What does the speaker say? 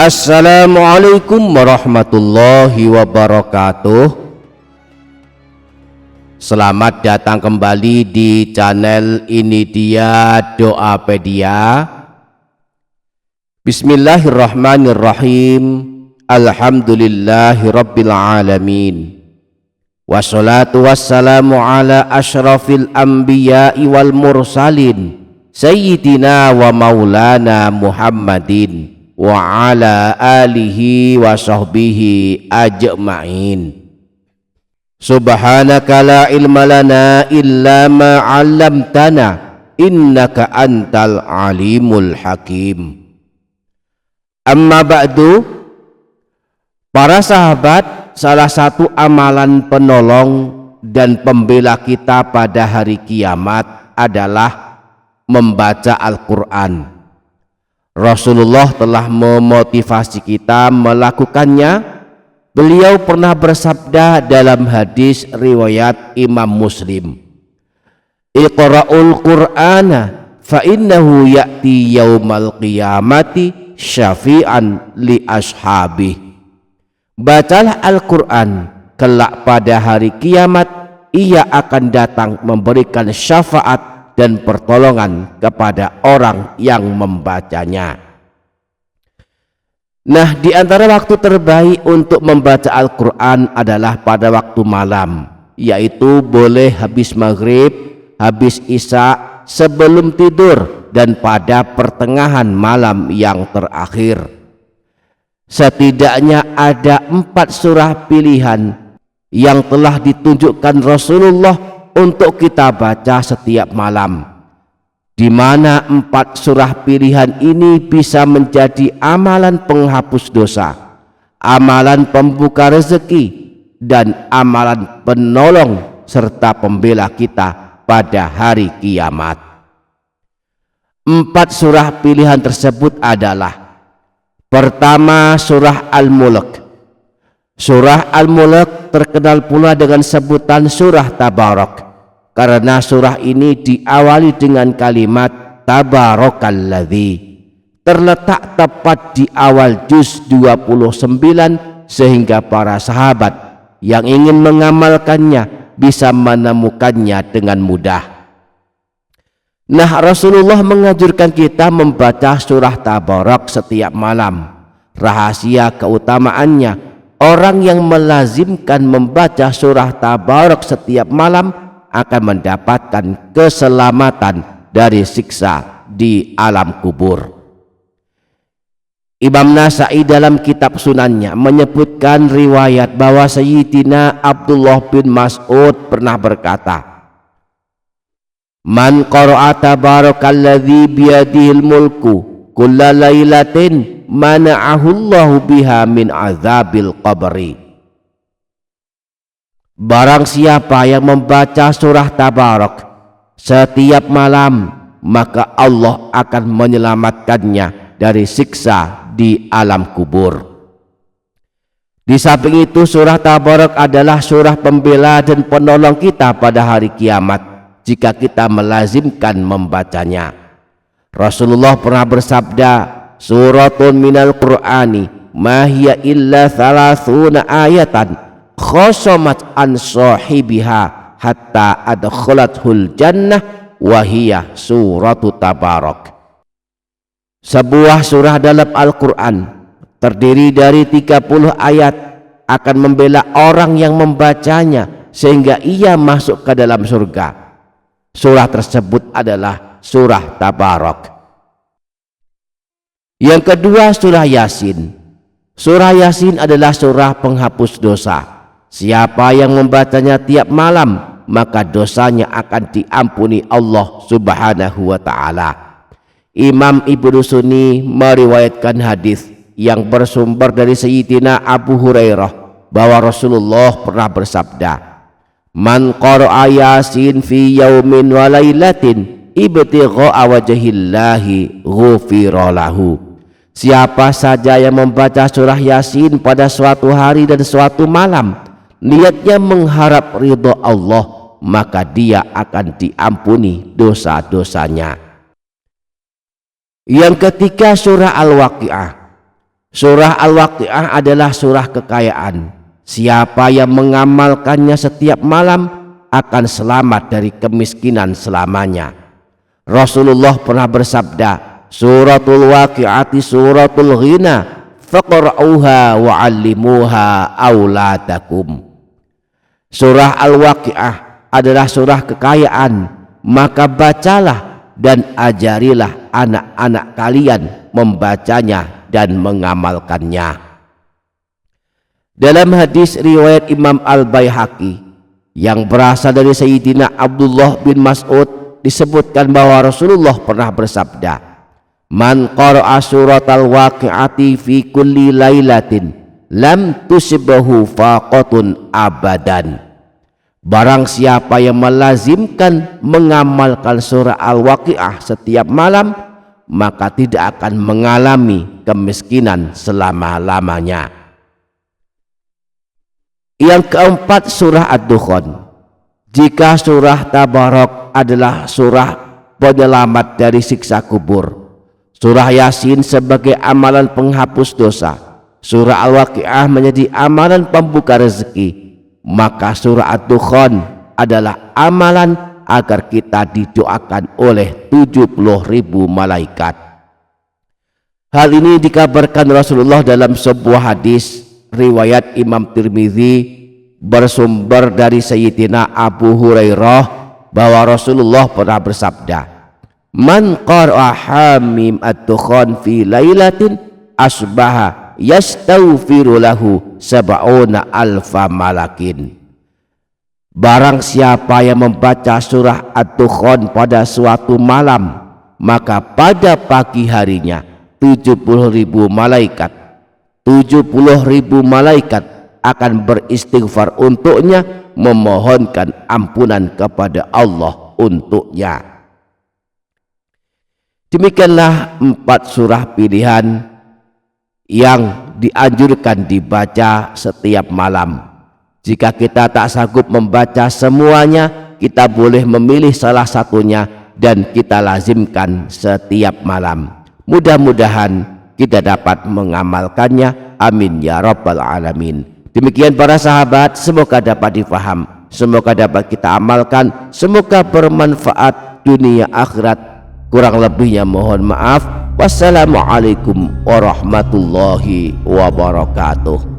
Assalamualaikum warahmatullahi wabarakatuh. Selamat datang kembali di channel Ini Dia Doapedia. Bismillahirrahmanirrahim. Alhamdulillahirabbil alamin. Wassalatu wassalamu ala asyrafil anbiya'i wal mursalin Sayyidina wa maulana Muhammadin wa ala alihi wa sahbihi ajma'in. Subhanaka la ilma lana illa ma 'allamtana innaka antal alimul hakim. Amma ba'du, para sahabat, salah satu amalan penolong dan pembela kita pada hari kiamat adalah membaca Al-Quran. Rasulullah telah memotivasi kita melakukannya. Beliau pernah bersabda dalam hadis riwayat Imam Muslim, Iqra'ul Qur'ana fa innahu ya'ti yaumal qiyamati syafi'an li ashabih. Bacalah Al-Quran, kelak pada hari kiamat ia akan datang memberikan syafaat dan pertolongan kepada orang yang membacanya. Nah, di antara waktu terbaik untuk membaca Al-Quran adalah pada waktu malam, yaitu boleh habis maghrib, habis isya, sebelum tidur, dan pada pertengahan malam yang terakhir. Setidaknya ada 4 surah pilihan yang telah ditunjukkan Rasulullah untuk kita baca setiap malam, di mana 4 surah pilihan ini bisa menjadi amalan penghapus dosa, amalan pembuka rezeki, dan amalan penolong serta pembela kita pada hari kiamat. 4 surah pilihan tersebut adalah: pertama, surah Al-Mulk. Surah Al-Mulk terkenal pula dengan sebutan surah Tabarak, karena surah ini diawali dengan kalimat Tabarakalladzi, terletak tepat di awal juz 29, sehingga para sahabat yang ingin mengamalkannya bisa menemukannya dengan mudah. Nah, Rasulullah menganjurkan kita membaca surah Tabarak setiap malam. Rahasia keutamaannya, orang yang melazimkan membaca surah Tabarak setiap malam akan mendapatkan keselamatan dari siksa di alam kubur. Imam Nasa'i dalam kitab Sunannya menyebutkan riwayat bahwa Sayyidina Abdullah bin Mas'ud pernah berkata, Man qara'a tabarakalladzi biyadihil mulku kulla lailatin mana'ahullahu biha min azabil qabri. Barang siapa yang membaca surah Tabarak setiap malam, maka Allah akan menyelamatkannya dari siksa di alam kubur. Di samping itu, surah Tabarak adalah surah pembela dan penolong kita pada hari kiamat jika kita melazimkan membacanya. Rasulullah pernah bersabda, suratun minal Qur'ani ma hiya illa 30 ayatan khosomat an sahibiha hatta adkhalathul jannah wahiyah suratu Tabarak. Sebuah surah dalam Al-Quran terdiri dari 30 ayat akan membela orang yang membacanya sehingga ia masuk ke dalam surga. Surah tersebut adalah surah Tabarak. Yang kedua, surah Yasin. Surah Yasin adalah surah penghapus dosa. Siapa yang membacanya tiap malam, maka dosanya akan diampuni Allah Subhanahu wa ta'ala. Imam Ibnu Sunni meriwayatkan hadis yang bersumber dari Sayyidina Abu Hurairah bahwa Rasulullah pernah bersabda, Man qara'a Yasin fi yaumin wa lailatin ibtigha'a wajhillahi ghufira lahu. Siapa saja yang membaca surah Yasin pada suatu hari dan suatu malam, niatnya mengharap ridho Allah, maka dia akan diampuni dosa-dosanya. Yang ketiga, surah Al-Waqi'ah. Surah Al-Waqiah adalah surah kekayaan. Siapa yang mengamalkannya setiap malam akan selamat dari kemiskinan selamanya. Rasulullah pernah bersabda, suratul waqi'ati suratul ghina, faqra'uha wa'allimuha auladakum. Surah Al-Waqiah adalah surah kekayaan, maka bacalah dan ajarilah anak-anak kalian membacanya dan mengamalkannya. Dalam hadis riwayat Imam Al-Baihaqi yang berasal dari Sayyidina Abdullah bin Mas'ud disebutkan bahwa Rasulullah pernah bersabda, man qara'a suratal waqi'ati fi kulli lailatin lam tusibhu faqatun abadan. Barang siapa yang melazimkan mengamalkan surah Al-Waqiah setiap malam, maka tidak akan mengalami kemiskinan selama-lamanya. Yang keempat, surah Ad-Dukhan. Jika surah Tabarak adalah surah penyelamat dari siksa kubur, surah Yasin sebagai amalan penghapus dosa, surah Al-Waqiah menjadi amalan pembuka rezeki, maka surah Ad-Dukhan adalah amalan agar kita didoakan oleh 70.000 malaikat. Hal ini dikabarkan Rasulullah dalam sebuah hadis riwayat Imam Tirmidzi bersumber dari Sayyidina Abu Hurairah bahwa Rasulullah pernah bersabda, man qara'a hamim ad-dukhan fi lailatin asbaha yastaghfiru lahu sab'una alfa malakin. Barang siapa yang membaca surah Ad-Dukhan pada suatu malam, maka pada pagi harinya 70.000 malaikat akan beristighfar untuknya, memohonkan ampunan kepada Allah untuknya. Demikianlah 4 surah pilihan yang dianjurkan dibaca setiap malam. Jika kita tak sanggup membaca semuanya, kita boleh memilih salah satunya dan kita lazimkan setiap malam. Mudah-mudahan kita dapat mengamalkannya. Amin ya rabbal alamin. Demikian para sahabat, semoga dapat difaham, semoga dapat kita amalkan, semoga bermanfaat dunia akhirat. Kurang lebihnya mohon maaf. Wassalamualaikum warahmatullahi wabarakatuh.